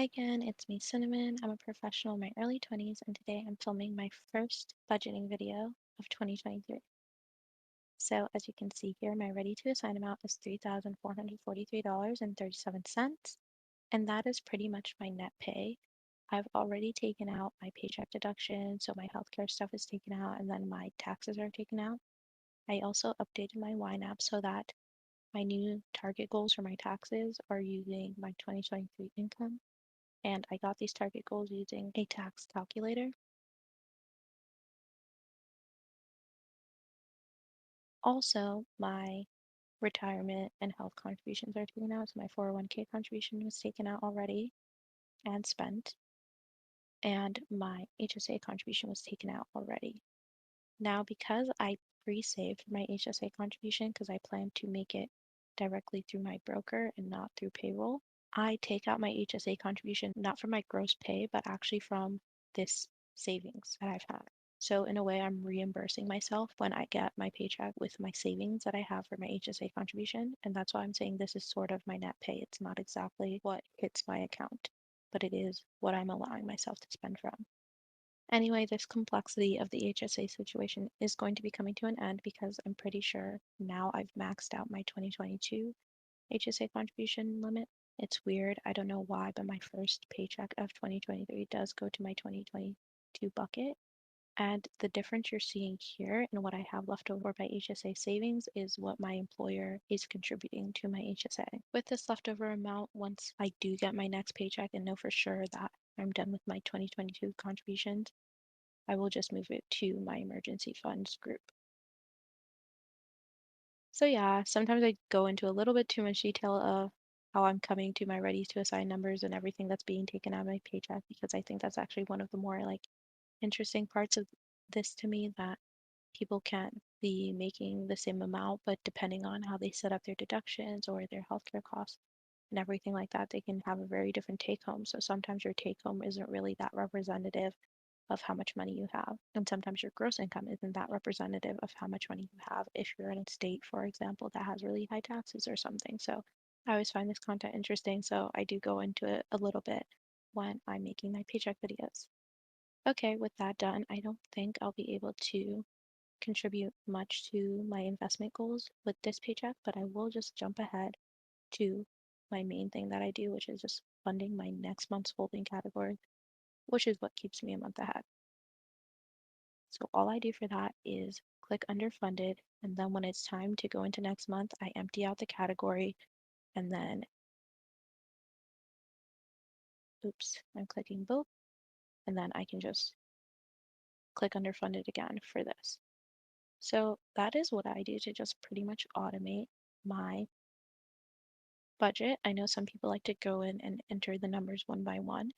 Hi again, it's me, Cinnamon. I'm a professional in my early 20s, and today I'm filming my first budgeting video of 2023. So, as you can see here, my ready to assign amount is $3,443.37, and that is pretty much my net pay. I've already taken out my paycheck deduction, so my healthcare stuff is taken out, and then my taxes are taken out. I also updated my ynab so that my new target goals for my taxes are using my 2023 income. And I got these target goals using a tax calculator. Also, my retirement and health contributions are taken out. So my 401k contribution was taken out already and spent, and my HSA contribution was taken out already. Now, because I pre-saved my HSA contribution because I plan to make it directly through my broker and not through payroll, I take out my HSA contribution not from my gross pay, but actually from this savings that I've had. So in a way, I'm reimbursing myself when I get my paycheck with my savings that I have for my HSA contribution. And that's why I'm saying this is sort of my net pay. It's not exactly what hits my account, but it is what I'm allowing myself to spend from. Anyway, this complexity of the HSA situation is going to be coming to an end because I'm pretty sure now I've maxed out my 2022 HSA contribution limit. It's weird. I don't know why, but my first paycheck of 2023 does go to my 2022 bucket. And the difference you're seeing here and what I have left over by HSA savings is what my employer is contributing to my HSA. With this leftover amount, once I do get my next paycheck and know for sure that I'm done with my 2022 contributions, I will just move it to my emergency funds group. So yeah, sometimes I go into a little bit too much detail of how I'm coming to my ready to assign numbers and everything that's being taken out of my paycheck because I think that's actually one of the more interesting parts of this to me, that people can't be making the same amount, but depending on how they set up their deductions or their healthcare costs and everything like that, they can have a very different take home. So sometimes your take home isn't really that representative of how much money you have. And sometimes your gross income isn't that representative of how much money you have if you're in a state, for example, that has really high taxes or something. So I always find this content interesting, so I do go into it a little bit when I'm making my paycheck videos. Okay, with that done, I don't think I'll be able to contribute much to my investment goals with this paycheck, but I will just jump ahead to my main thing that I do, which is just funding my next month's holding category, which is what keeps me a month ahead. So all I do for that is click underfunded, and then when it's time to go into next month, I empty out the category, and then, oops, I'm clicking both, and then I can just click underfunded again for this. So that is what I do to just pretty much automate my budget. I know some people like to go in and enter the numbers one by one,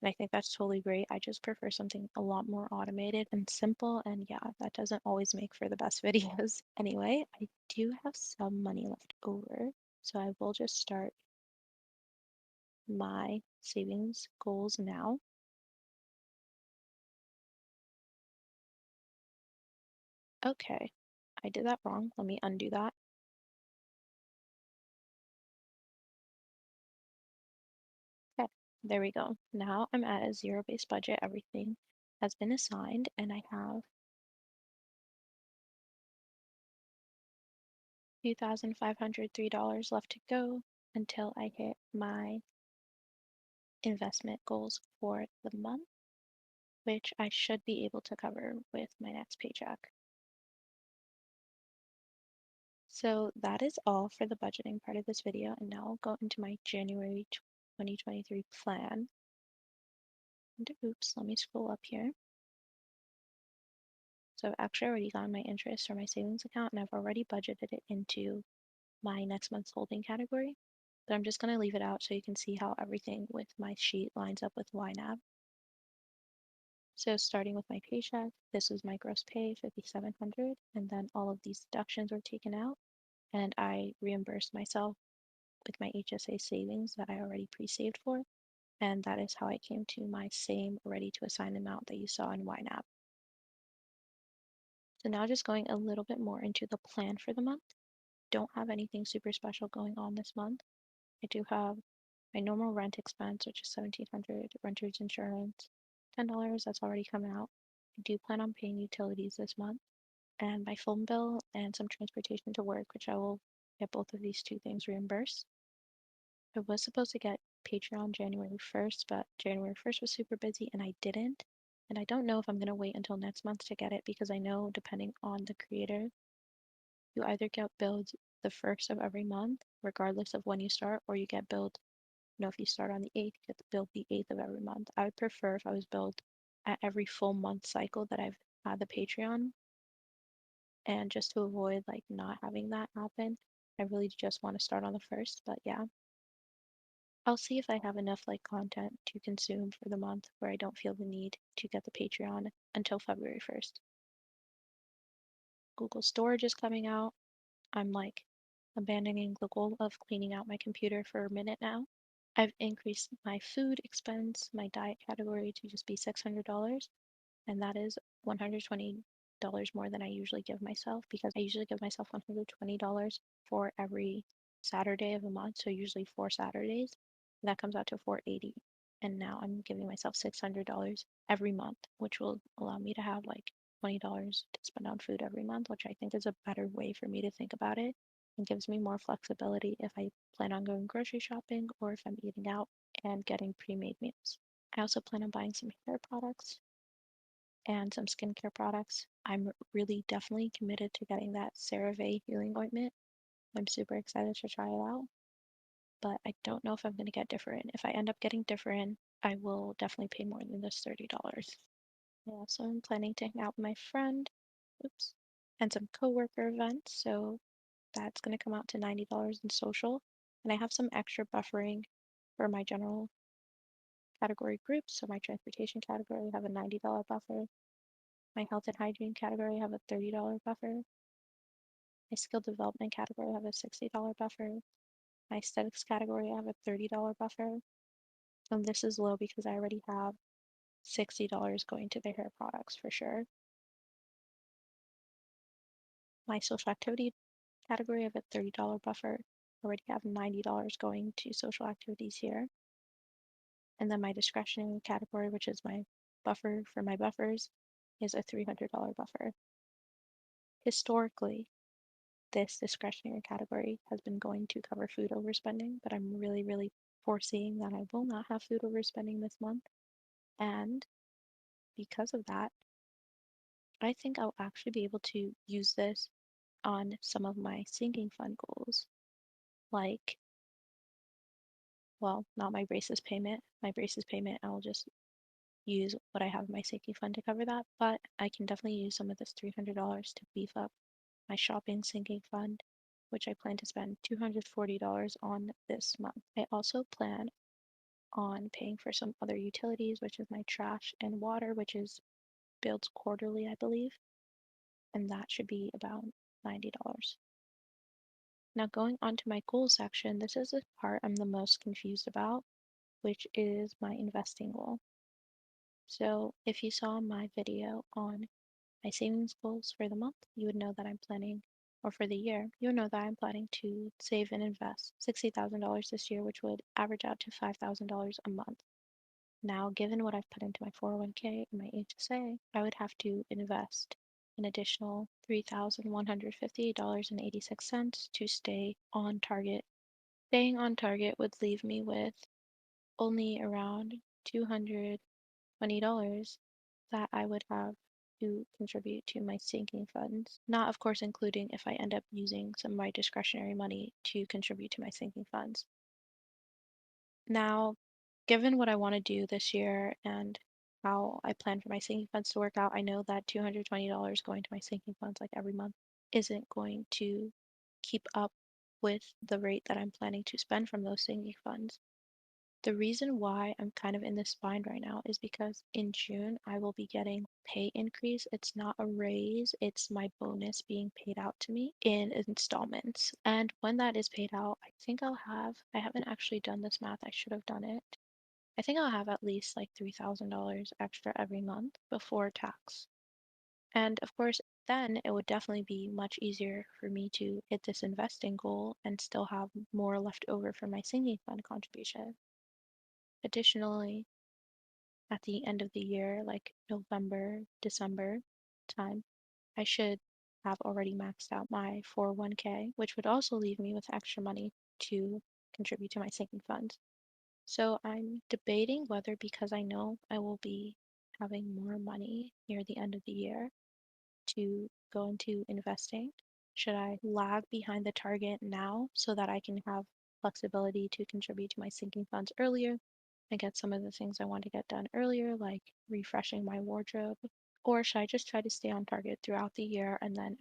and I think that's totally great. I just prefer something a lot more automated and simple, and yeah, that doesn't always make for the best videos. Anyway, I do have some money left over, so I will just start my savings goals now. Okay, I did that wrong. Let me undo that. Okay, there we go. Now I'm at a zero-based budget. Everything has been assigned, and I have $2,503 left to go until I hit my investment goals for the month, which I should be able to cover with my next paycheck. So that is all for the budgeting part of this video, and now I'll go into my January 2023 plan. And oops, let me scroll up here. So I've actually already gotten my interest from my savings account, and I've already budgeted it into my next month's holding category. But I'm just going to leave it out so you can see how everything with my sheet lines up with ynab. So starting with my paycheck, this was my gross pay, $5,700, and then all of these deductions were taken out, and I reimbursed myself with my HSA savings that I already pre-saved for, and that is how I came to my same ready to assign amount that you saw in ynab. So now just going a little bit more into the plan for the month. Don't have anything super special going on this month. I do have my normal rent expense, which is $1,700, renter's insurance, $10, that's already come out. I do plan on paying utilities this month, and my phone bill and some transportation to work, which I will get both of these two things reimbursed. I was supposed to get Patreon January 1st, but January 1st was super busy and I didn't. And I don't know if I'm going to wait until next month to get it because I know depending on the creator, you either get billed the first of every month, regardless of when you start, or you get billed, if you start on the 8th, you get billed the 8th of every month. I would prefer if I was billed at every full month cycle that I've had the Patreon. And just to avoid like not having that happen, I really just want to start on the 1st. But yeah, I'll see if I have enough like content to consume for the month where I don't feel the need to get the Patreon until February 1st. Google Storage is coming out. I'm like abandoning the goal of cleaning out my computer for a minute now. I've increased my food expense, my diet category to just be $600, and that is $120 more than I usually give myself because I usually give myself $120 for every Saturday of a month, so usually 4 Saturdays. That comes out to $480, and now I'm giving myself $600 every month, which will allow me to have like $20 to spend on food every month, which I think is a better way for me to think about it and gives me more flexibility if I plan on going grocery shopping or if I'm eating out and getting pre-made meals. I also plan on buying some hair products and some skincare products. I'm really definitely committed to getting that CeraVe healing ointment. I'm super excited to try it out, but I don't know if I'm going to get different. If I end up getting different, I will definitely pay more than this $30. I also am planning to hang out with my friend, oops, and some coworker events, so that's going to come out to $90 in social. And I have some extra buffering for my general category groups. So my transportation category, I have a $90 buffer. My health and hygiene category, I have a $30 buffer. My skill development category, I have a $60 buffer. My aesthetics category, I have a $30 buffer. And this is low because I already have $60 going to the hair products for sure. My social activity category, I have a $30 buffer. I already have $90 going to social activities here. And then my discretionary category, which is my buffer for my buffers, is a $300 buffer. Historically, this discretionary category has been going to cover food overspending, but I'm really, really foreseeing that I will not have food overspending this month. And because of that, I think I'll actually be able to use this on some of my sinking fund goals. Like, well, not my braces payment. My braces payment, I'll just use what I have in my sinking fund to cover that, but I can definitely use some of this $300 to beef up my shopping sinking fund, which I plan to spend $240 on this month. I also plan on paying for some other utilities, which is my trash and water, which is billed quarterly, I believe, and that should be about $90. Now, going on to my goals section, this is the part I'm the most confused about, which is my investing goal. So, if you saw my video on my savings goals for the month, you would know that I'm planning, or for the year, you would know that I'm planning to save and invest $60,000 this year, which would average out to $5,000 a month. Now, given what I've put into my 401k and my HSA, I would have to invest an additional $3,158.86 to stay on target. Staying on target would leave me with only around $220 that I would have to contribute to my sinking funds. Not, of course, including if I end up using some of my discretionary money to contribute to my sinking funds. Now, given what I want to do this year and how I plan for my sinking funds to work out, I know that $220 going to my sinking funds like every month isn't going to keep up with the rate that I'm planning to spend from those sinking funds. The reason why I'm kind of in this bind right now is because in June I will be getting pay increase. It's not a raise, it's my bonus being paid out to me in installments. And when that is paid out, I haven't actually done this math, I should have done it. I think I'll have at least like $3,000 extra every month before tax. And of course, then it would definitely be much easier for me to hit this investing goal and still have more left over for my sinking fund contribution. Additionally, at the end of the year, like November, December time, I should have already maxed out my 401k, which would also leave me with extra money to contribute to my sinking fund. So I'm debating whether, because I know I will be having more money near the end of the year, to go into investing, should I lag behind the target now so that I can have flexibility to contribute to my sinking funds earlier and get some of the things I want to get done earlier, like refreshing my wardrobe? Or should I just try to stay on target throughout the year and then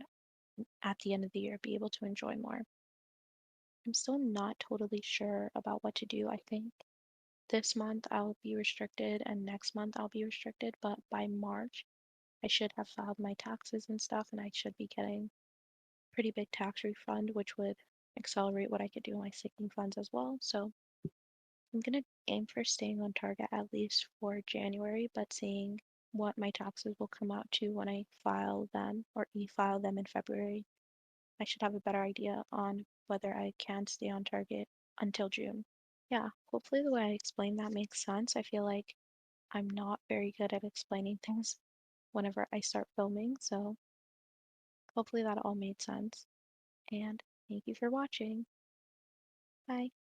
at the end of the year be able to enjoy more? I'm still not totally sure about what to do. I think this month I'll be restricted and next month I'll be restricted, but by March I should have filed my taxes and stuff and I should be getting pretty big tax refund, which would accelerate what I could do in my sinking funds as well. So I'm gonna aim for staying on target at least for January, but seeing what my taxes will come out to when I file them or e-file them in February, I should have a better idea on whether I can stay on target until June. Yeah, hopefully the way I explain that makes sense. I feel like I'm not very good at explaining things whenever I start filming, so hopefully that all made sense. And thank you for watching. Bye.